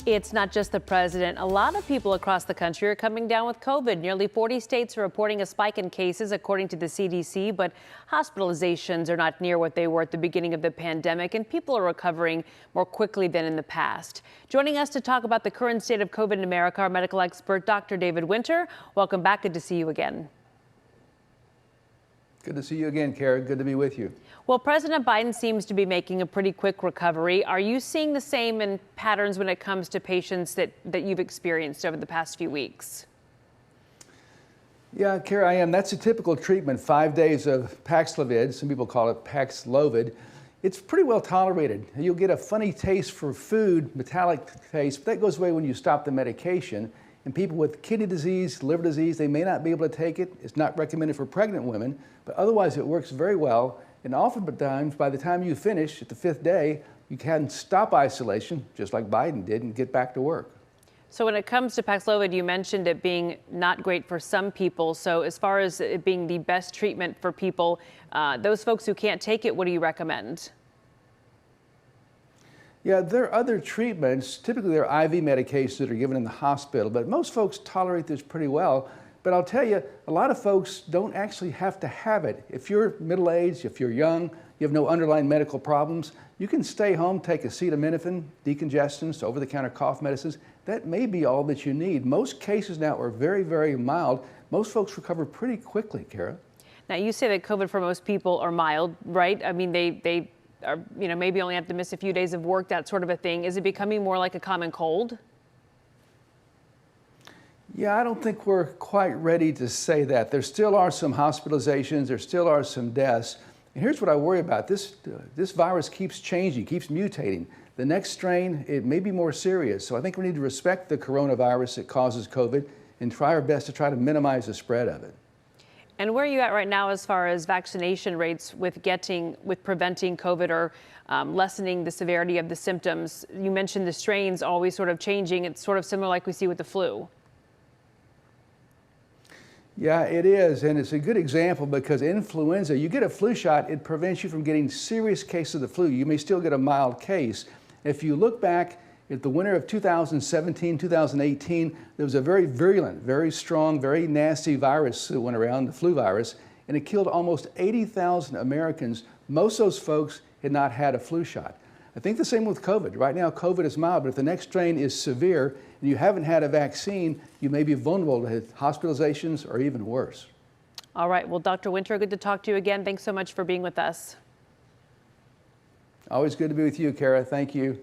It's not just the president. A lot of people across the country are coming down with COVID. Nearly 40 states are reporting a spike in cases, according to the CDC, but hospitalizations are not near what they were at the beginning of the pandemic, and people are recovering more quickly than in the past. Joining us to talk about the current state of COVID in America, our medical expert, Dr. David Winter. Welcome back. Good to see you again. Good to see you again, Kara. Good to be with you. Well, President Biden seems to be making a pretty quick recovery. Are you seeing the same in patterns when it comes to patients that you've experienced over the past few weeks? Yeah, Kara, I am. That's a typical treatment, 5 days of Paxlovid. Some people call it Paxlovid. It's pretty well tolerated. You'll get a funny taste for food, metallic taste, but that goes away when you stop the medication. And people with kidney disease, liver disease, they may not be able to take it. It's not recommended for pregnant women, but otherwise it works very well. And oftentimes, by the time you finish at the 5th day, you can stop isolation, just like Biden did, and get back to work. So when it comes to Paxlovid, you mentioned it being not great for some people. So as far as it being the best treatment for people, those folks who can't take it, what do you recommend? Yeah, there are other treatments. Typically, there are IV medications that are given in the hospital, but most folks tolerate this pretty well. But I'll tell you, a lot of folks don't actually have to have it. If you're middle-aged, if you're young, you have no underlying medical problems, you can stay home, take acetaminophen, decongestants, over-the-counter cough medicines. That may be all that you need. Most cases now are very, very mild. Most folks recover pretty quickly, Kara. Now, you say that COVID for most people are mild, right? I mean, they are, maybe only have to miss a few days of work, that sort of a thing. Is it becoming more like a common cold? Yeah, I don't think we're quite ready to say that. There still are some hospitalizations, there still are some deaths. And here's what I worry about. This virus keeps changing, keeps mutating. The next strain, it may be more serious. So I think we need to respect the coronavirus that causes COVID and try our best to try to minimize the spread of it. And where are you at right now as far as vaccination rates with preventing COVID or lessening the severity of the symptoms? You mentioned the strains always sort of changing. It's sort of similar like we see with the flu. Yeah, it is, and it's a good example because influenza, you get a flu shot, it prevents you from getting serious cases of the flu. You may still get a mild case. If you look back at the winter of 2017, 2018, there was a very virulent, very strong, very nasty virus that went around, the flu virus, and it killed almost 80,000 Americans. Most of those folks had not had a flu shot. I think the same with COVID. Right now, COVID is mild, but if the next strain is severe and you haven't had a vaccine, you may be vulnerable to hospitalizations or even worse. All right. Well, Dr. Winter, good to talk to you again. Thanks so much for being with us. Always good to be with you, Kara. Thank you.